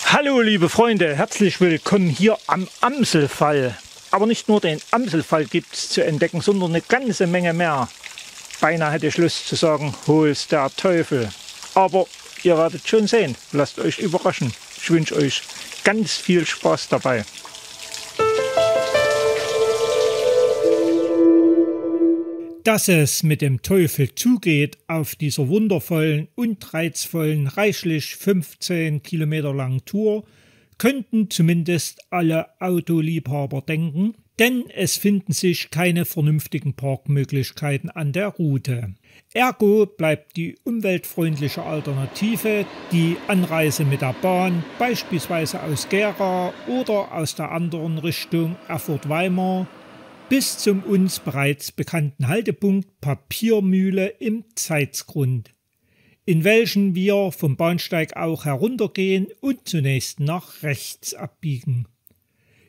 Hallo liebe Freunde, herzlich willkommen hier am Amselfall. Aber nicht nur den Amselfall gibt es zu entdecken, sondern eine ganze Menge mehr. Beinahe hätte ich Lust zu sagen, hol's der Teufel. Aber ihr werdet schon sehen, lasst euch überraschen. Ich wünsche euch ganz viel Spaß dabei. Dass es mit dem Teufel zugeht auf dieser wundervollen und reizvollen, reichlich 15 Kilometer langen Tour, könnten zumindest alle Autoliebhaber denken, denn es finden sich keine vernünftigen Parkmöglichkeiten an der Route. Ergo bleibt die umweltfreundliche Alternative die Anreise mit der Bahn, beispielsweise aus Gera oder aus der anderen Richtung Erfurt-Weimar, bis zum uns bereits bekannten Haltepunkt Papiermühle im Zeitsgrund, in welchen wir vom Bahnsteig auch heruntergehen und zunächst nach rechts abbiegen.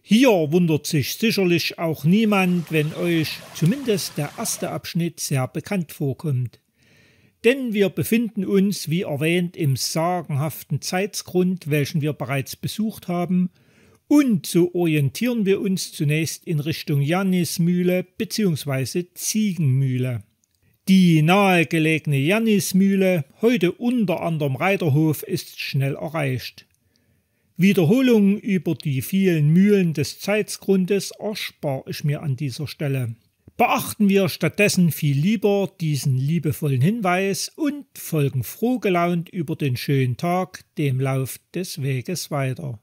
Hier wundert sich sicherlich auch niemand, wenn euch zumindest der erste Abschnitt sehr bekannt vorkommt. Denn wir befinden uns, wie erwähnt, im sagenhaften Zeitsgrund, welchen wir bereits besucht haben, und so orientieren wir uns zunächst in Richtung Jannismühle bzw. Ziegenmühle. Die nahegelegene Jannismühle, heute unter anderem Reiterhof, ist schnell erreicht. Wiederholungen über die vielen Mühlen des Zeitsgrundes erspare ich mir an dieser Stelle. Beachten wir stattdessen viel lieber diesen liebevollen Hinweis und folgen frohgelaunt über den schönen Tag dem Lauf des Weges weiter.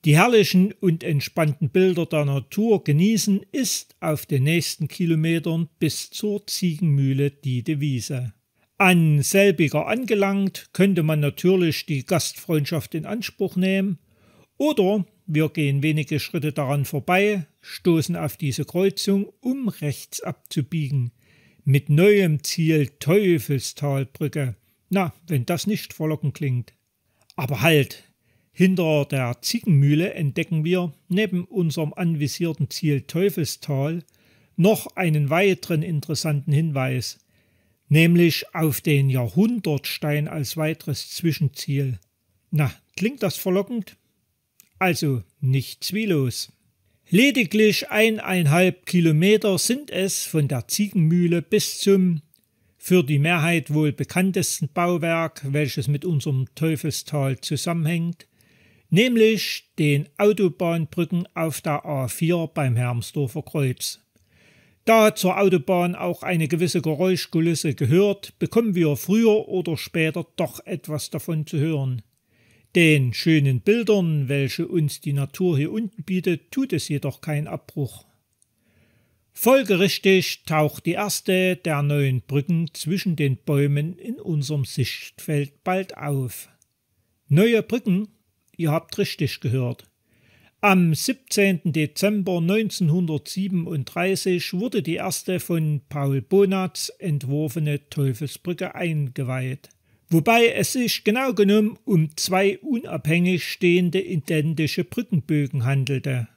Die herrlichen und entspannten Bilder der Natur genießen ist auf den nächsten Kilometern bis zur Ziegenmühle die Devise. An selbiger angelangt könnte man natürlich die Gastfreundschaft in Anspruch nehmen oder wir gehen wenige Schritte daran vorbei, stoßen auf diese Kreuzung, um rechts abzubiegen. Mit neuem Ziel Teufelstalbrücke. Na, wenn das nicht verlockend klingt. Aber halt! Hinter der Ziegenmühle entdecken wir, neben unserem anvisierten Ziel Teufelstal, noch einen weiteren interessanten Hinweis, nämlich auf den Jahrhundertstein als weiteres Zwischenziel. Na, klingt das verlockend? Also nichts wie los. Lediglich 1,5 Kilometer sind es von der Ziegenmühle bis zum für die Mehrheit wohl bekanntesten Bauwerk, welches mit unserem Teufelstal zusammenhängt, nämlich den Autobahnbrücken auf der A4 beim Hermsdorfer Kreuz. Da zur Autobahn auch eine gewisse Geräuschkulisse gehört, bekommen wir früher oder später doch etwas davon zu hören. Den schönen Bildern, welche uns die Natur hier unten bietet, tut es jedoch keinen Abbruch. Folgerichtig taucht die erste der neuen Brücken zwischen den Bäumen in unserem Sichtfeld bald auf. Neue Brücken? Ihr habt richtig gehört. Am 17. Dezember 1937 wurde die erste von Paul Bonatz entworfene Teufelsbrücke eingeweiht, wobei es sich genau genommen um zwei unabhängig stehende identische Brückenbögen handelte.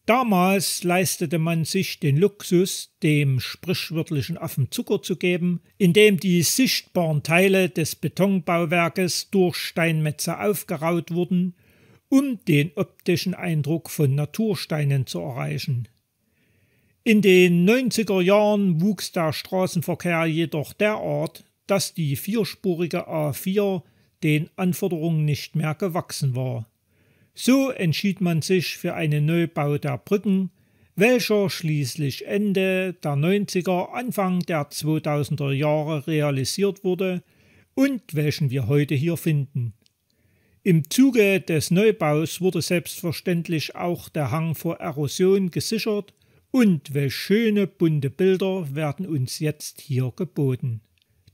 Damals leistete man sich den Luxus, dem sprichwörtlichen Affen Zucker zu geben, indem die sichtbaren Teile des Betonbauwerkes durch Steinmetze aufgeraut wurden, um den optischen Eindruck von Natursteinen zu erreichen. In den 90er Jahren wuchs der Straßenverkehr jedoch derart, dass die vierspurige A4 den Anforderungen nicht mehr gewachsen war. So entschied man sich für einen Neubau der Brücken, welcher schließlich Ende der 90er, Anfang der 2000er Jahre realisiert wurde und welchen wir heute hier finden. Im Zuge des Neubaus wurde selbstverständlich auch der Hang vor Erosion gesichert und welch schöne bunte Bilder werden uns jetzt hier geboten.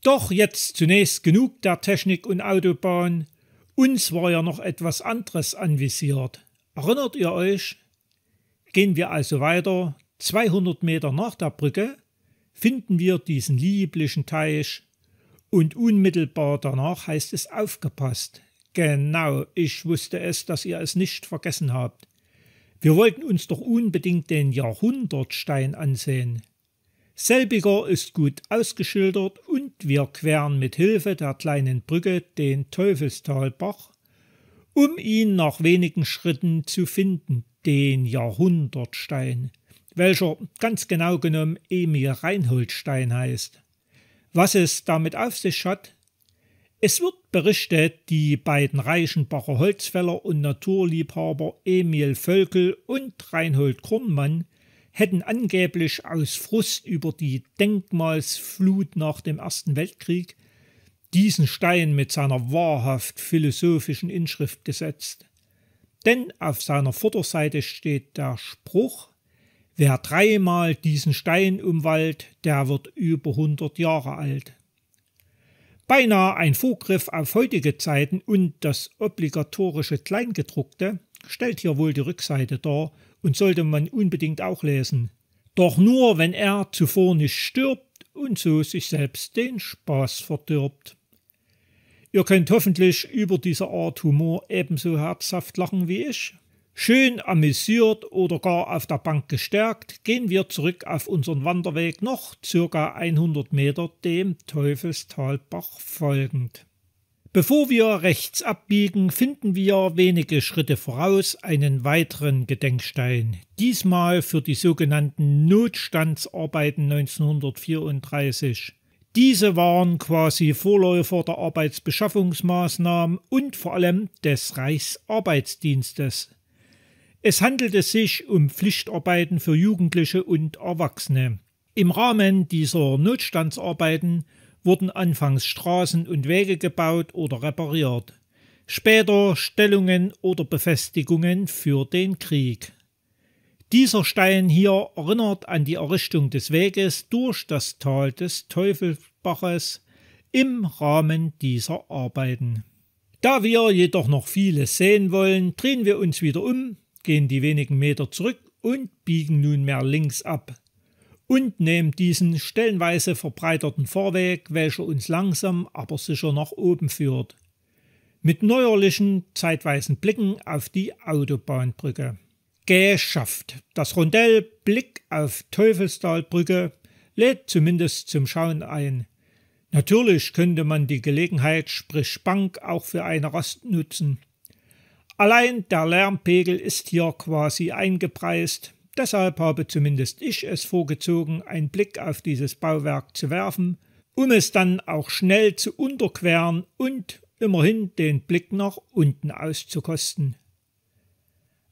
Doch jetzt zunächst genug der Technik und Autobahn. Uns war ja noch etwas anderes anvisiert. Erinnert ihr euch? Gehen wir also weiter. 200 Meter nach der Brücke finden wir diesen lieblichen Teich und unmittelbar danach heißt es aufgepasst. Genau, ich wusste es, dass ihr es nicht vergessen habt. Wir wollten uns doch unbedingt den Jahrhundertstein ansehen. Selbiger ist gut ausgeschildert und wir queren mit Hilfe der kleinen Brücke den Teufelstalbach um ihn nach wenigen Schritten zu finden, den Jahrhundertstein, welcher ganz genau genommen Emil Reinhold Stein heißt. Was es damit auf sich hat? Es wird berichtet, die beiden Reichenbacher Holzfäller und Naturliebhaber Emil Völkel und Reinhold Kornmann hätten angeblich aus Frust über die Denkmalsflut nach dem Ersten Weltkrieg diesen Stein mit seiner wahrhaft philosophischen Inschrift gesetzt. Denn auf seiner Vorderseite steht der Spruch: Wer dreimal diesen Stein umwallt, der wird über 100 Jahre alt. Beinahe ein Vorgriff auf heutige Zeiten und das obligatorische Kleingedruckte stellt hier wohl die Rückseite dar und sollte man unbedingt auch lesen. Doch nur, wenn er zuvor nicht stirbt und so sich selbst den Spaß verdirbt. Ihr könnt hoffentlich über diese Art Humor ebenso herzhaft lachen wie ich. Schön amüsiert oder gar auf der Bank gestärkt, gehen wir zurück auf unseren Wanderweg noch ca. 100 Meter dem Teufelstalbach folgend. Bevor wir rechts abbiegen, finden wir wenige Schritte voraus einen weiteren Gedenkstein, diesmal für die sogenannten Notstandsarbeiten 1934. Diese waren quasi Vorläufer der Arbeitsbeschaffungsmaßnahmen und vor allem des Reichsarbeitsdienstes. Es handelte sich um Pflichtarbeiten für Jugendliche und Erwachsene. Im Rahmen dieser Notstandsarbeiten wurden anfangs Straßen und Wege gebaut oder repariert, später Stellungen oder Befestigungen für den Krieg. Dieser Stein hier erinnert an die Errichtung des Weges durch das Tal des Teufelsbaches im Rahmen dieser Arbeiten. Da wir jedoch noch vieles sehen wollen, drehen wir uns wieder um, gehen die wenigen Meter zurück und biegen nunmehr links ab und nehmen diesen stellenweise verbreiterten Fahrweg, welcher uns langsam, aber sicher nach oben führt, mit neuerlichen, zeitweisen Blicken auf die Autobahnbrücke. Geschafft! Das Rondell Blick auf Teufelstalbrücke lädt zumindest zum Schauen ein. Natürlich könnte man die Gelegenheit, sprich Bank, auch für eine Rast nutzen. Allein der Lärmpegel ist hier quasi eingepreist, deshalb habe zumindest ich es vorgezogen, einen Blick auf dieses Bauwerk zu werfen, um es dann auch schnell zu unterqueren und immerhin den Blick nach unten auszukosten.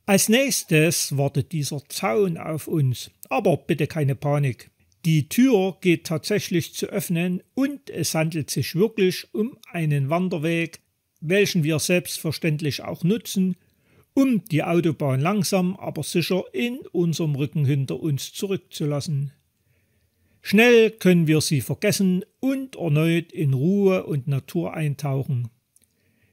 Als nächstes wartet dieser Zaun auf uns, aber bitte keine Panik. Die Tür geht tatsächlich zu öffnen und es handelt sich wirklich um einen Wanderweg, welchen wir selbstverständlich auch nutzen, um die Autobahn langsam, aber sicher in unserem Rücken hinter uns zurückzulassen. Schnell können wir sie vergessen und erneut in Ruhe und Natur eintauchen.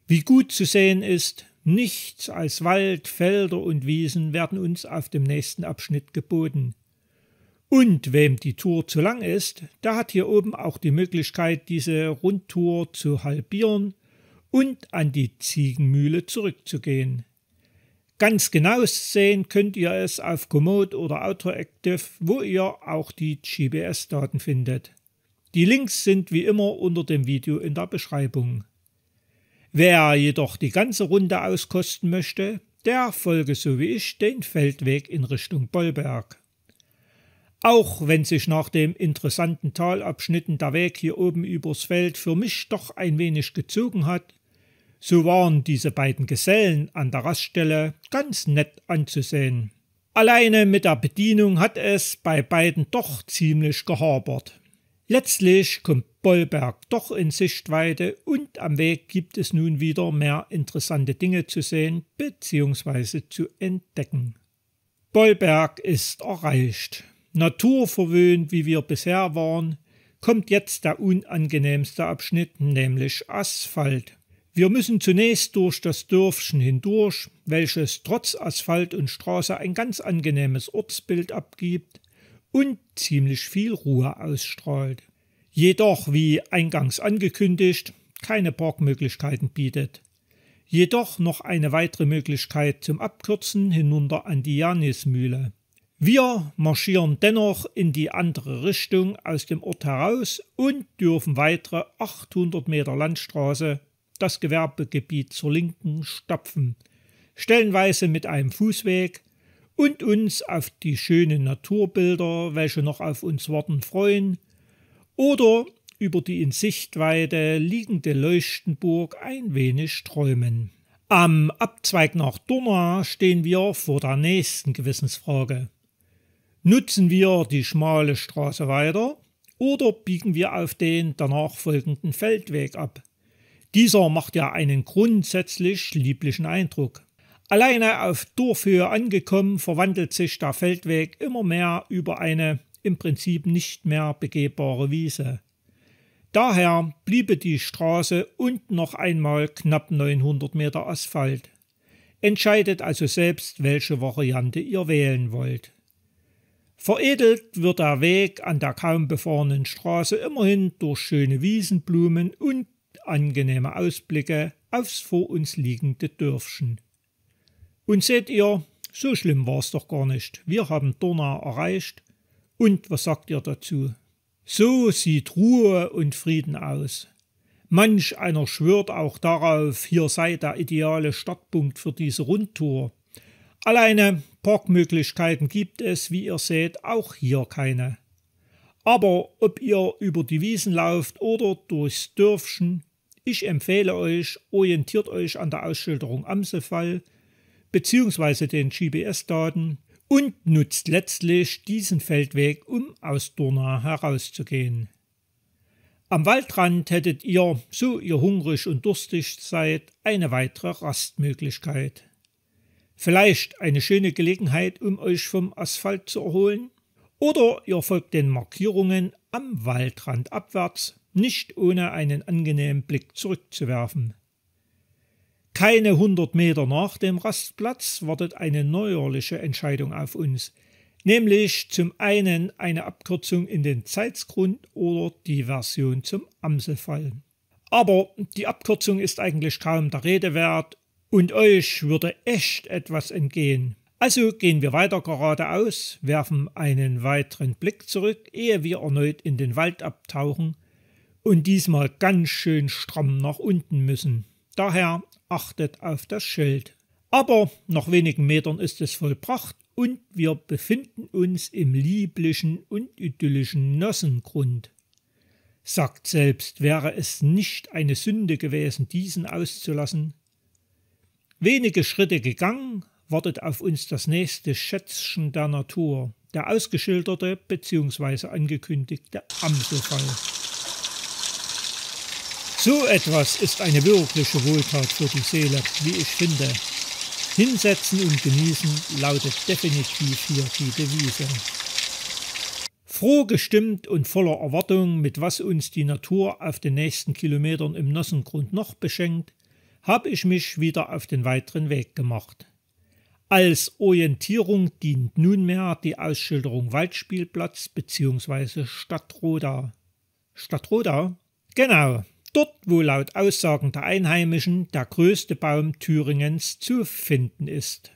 Wie gut zu sehen ist, nichts als Wald, Felder und Wiesen werden uns auf dem nächsten Abschnitt geboten. Und wem die Tour zu lang ist, der hat hier oben auch die Möglichkeit, diese Rundtour zu halbieren und an die Ziegenmühle zurückzugehen. Ganz genau sehen könnt ihr es auf Komoot oder Autoactive, wo ihr auch die GPS-Daten findet. Die Links sind wie immer unter dem Video in der Beschreibung. Wer jedoch die ganze Runde auskosten möchte, der folge so wie ich den Feldweg in Richtung Bollberg. Auch wenn sich nach dem interessanten Talabschnitten der Weg hier oben übers Feld für mich doch ein wenig gezogen hat, so waren diese beiden Gesellen an der Raststelle ganz nett anzusehen. Alleine mit der Bedienung hat es bei beiden doch ziemlich gehapert. Letztlich kommt Bollberg doch in Sichtweite und am Weg gibt es nun wieder mehr interessante Dinge zu sehen bzw. zu entdecken. Bollberg ist erreicht. Naturverwöhnt, wie wir bisher waren, kommt jetzt der unangenehmste Abschnitt, nämlich Asphalt. Wir müssen zunächst durch das Dörfchen hindurch, welches trotz Asphalt und Straße ein ganz angenehmes Ortsbild abgibt und ziemlich viel Ruhe ausstrahlt. Jedoch, wie eingangs angekündigt, keine Parkmöglichkeiten bietet. Jedoch noch eine weitere Möglichkeit zum Abkürzen hinunter an die Janismühle. Wir marschieren dennoch in die andere Richtung aus dem Ort heraus und dürfen weitere 800 Meter Landstraße, das Gewerbegebiet zur Linken stapfen, stellenweise mit einem Fußweg, und uns auf die schönen Naturbilder, welche noch auf uns warten, freuen, oder über die in Sichtweite liegende Leuchtenburg ein wenig träumen. Am Abzweig nach Dohna stehen wir vor der nächsten Gewissensfrage. Nutzen wir die schmale Straße weiter oder biegen wir auf den danach folgenden Feldweg ab? Dieser macht ja einen grundsätzlich lieblichen Eindruck. Alleine auf Dorfhöhe angekommen, verwandelt sich der Feldweg immer mehr über eine im Prinzip nicht mehr begehbare Wiese. Daher bliebe die Straße und noch einmal knapp 900 Meter Asphalt. Entscheidet also selbst, welche Variante ihr wählen wollt. Veredelt wird der Weg an der kaum befahrenen Straße immerhin durch schöne Wiesenblumen und angenehme Ausblicke aufs vor uns liegende Dörfchen. Und seht ihr, so schlimm war es doch gar nicht. Wir haben Dohna erreicht. Und was sagt ihr dazu? So sieht Ruhe und Frieden aus. Manch einer schwört auch darauf, hier sei der ideale Startpunkt für diese Rundtour. Alleine Parkmöglichkeiten gibt es, wie ihr seht, auch hier keine. Aber ob ihr über die Wiesen lauft oder durchs Dörfchen, ich empfehle euch, orientiert euch an der Ausschilderung Amselfall bzw. den GPS-Daten und nutzt letztlich diesen Feldweg, um aus Dohna herauszugehen. Am Waldrand hättet ihr, so ihr hungrig und durstig seid, eine weitere Rastmöglichkeit. Vielleicht eine schöne Gelegenheit, um euch vom Asphalt zu erholen? Oder ihr folgt den Markierungen am Waldrand abwärts, nicht ohne einen angenehmen Blick zurückzuwerfen. Keine 100 Meter nach dem Rastplatz wartet eine neuerliche Entscheidung auf uns, nämlich zum einen eine Abkürzung in den Zeitsgrund oder die Version zum Amselfall. Aber die Abkürzung ist eigentlich kaum der Rede wert und euch würde echt etwas entgehen. Also gehen wir weiter geradeaus, werfen einen weiteren Blick zurück, ehe wir erneut in den Wald abtauchen und diesmal ganz schön stramm nach unten müssen. Daher achtet auf das Schild. Aber nach wenigen Metern ist es vollbracht und wir befinden uns im lieblichen und idyllischen Nossengrund. Sagt selbst, wäre es nicht eine Sünde gewesen, diesen auszulassen? Wenige Schritte gegangen, wartet auf uns das nächste Schätzchen der Natur, der ausgeschilderte bzw. angekündigte Amselfall. So etwas ist eine wirkliche Wohltat für die Seele, wie ich finde. Hinsetzen und genießen lautet definitiv hier die Devise. Froh gestimmt und voller Erwartung, mit was uns die Natur auf den nächsten Kilometern im Nossengrund noch beschenkt, habe ich mich wieder auf den weiteren Weg gemacht. Als Orientierung dient nunmehr die Ausschilderung Waldspielplatz bzw. Stadtroda. Stadtroda? Genau. Dort, wo laut Aussagen der Einheimischen der größte Baum Thüringens zu finden ist.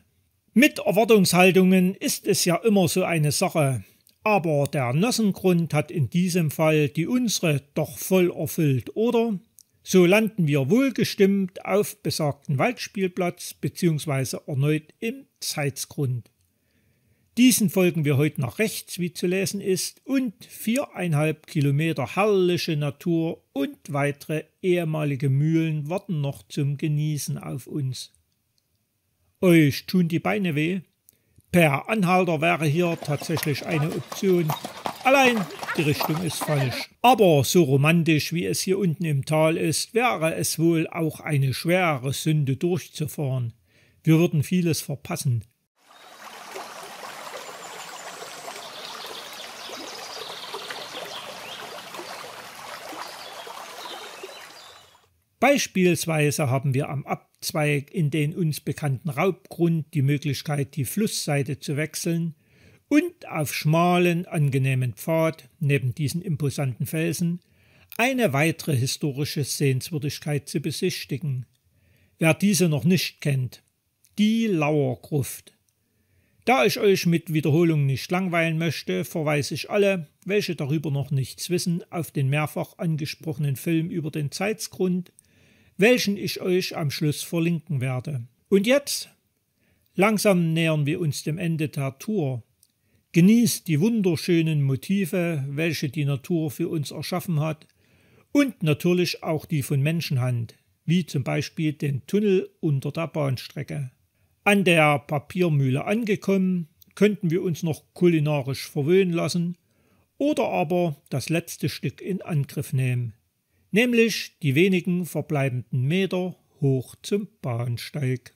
Mit Erwartungshaltungen ist es ja immer so eine Sache, aber der Nossengrund hat in diesem Fall die unsere doch voll erfüllt, oder? So landen wir wohlgestimmt auf besagten Waldspielplatz bzw. erneut im Zeitsgrund. Diesen folgen wir heute nach rechts, wie zu lesen ist, und 4,5 Kilometer herrliche Natur und weitere ehemalige Mühlen warten noch zum Genießen auf uns. Euch tun die Beine weh? Per Anhalter wäre hier tatsächlich eine Option. Allein die Richtung ist falsch. Aber so romantisch wie es hier unten im Tal ist, wäre es wohl auch eine schwere Sünde durchzufahren. Wir würden vieles verpassen. Beispielsweise haben wir am Abzweig in den uns bekannten Raubgrund die Möglichkeit, die Flussseite zu wechseln und auf schmalen, angenehmen Pfad, neben diesen imposanten Felsen, eine weitere historische Sehenswürdigkeit zu besichtigen. Wer diese noch nicht kennt, die Lauergruft. Da ich euch mit Wiederholungen nicht langweilen möchte, verweise ich alle, welche darüber noch nichts wissen, auf den mehrfach angesprochenen Film über den Zeitsgrund, welchen ich euch am Schluss verlinken werde. Und jetzt? Langsam nähern wir uns dem Ende der Tour. Genießt die wunderschönen Motive, welche die Natur für uns erschaffen hat, und natürlich auch die von Menschenhand, wie zum Beispiel den Tunnel unter der Bahnstrecke. An der Papiermühle angekommen, könnten wir uns noch kulinarisch verwöhnen lassen oder aber das letzte Stück in Angriff nehmen, nämlich die wenigen verbleibenden Meter hoch zum Bahnsteig.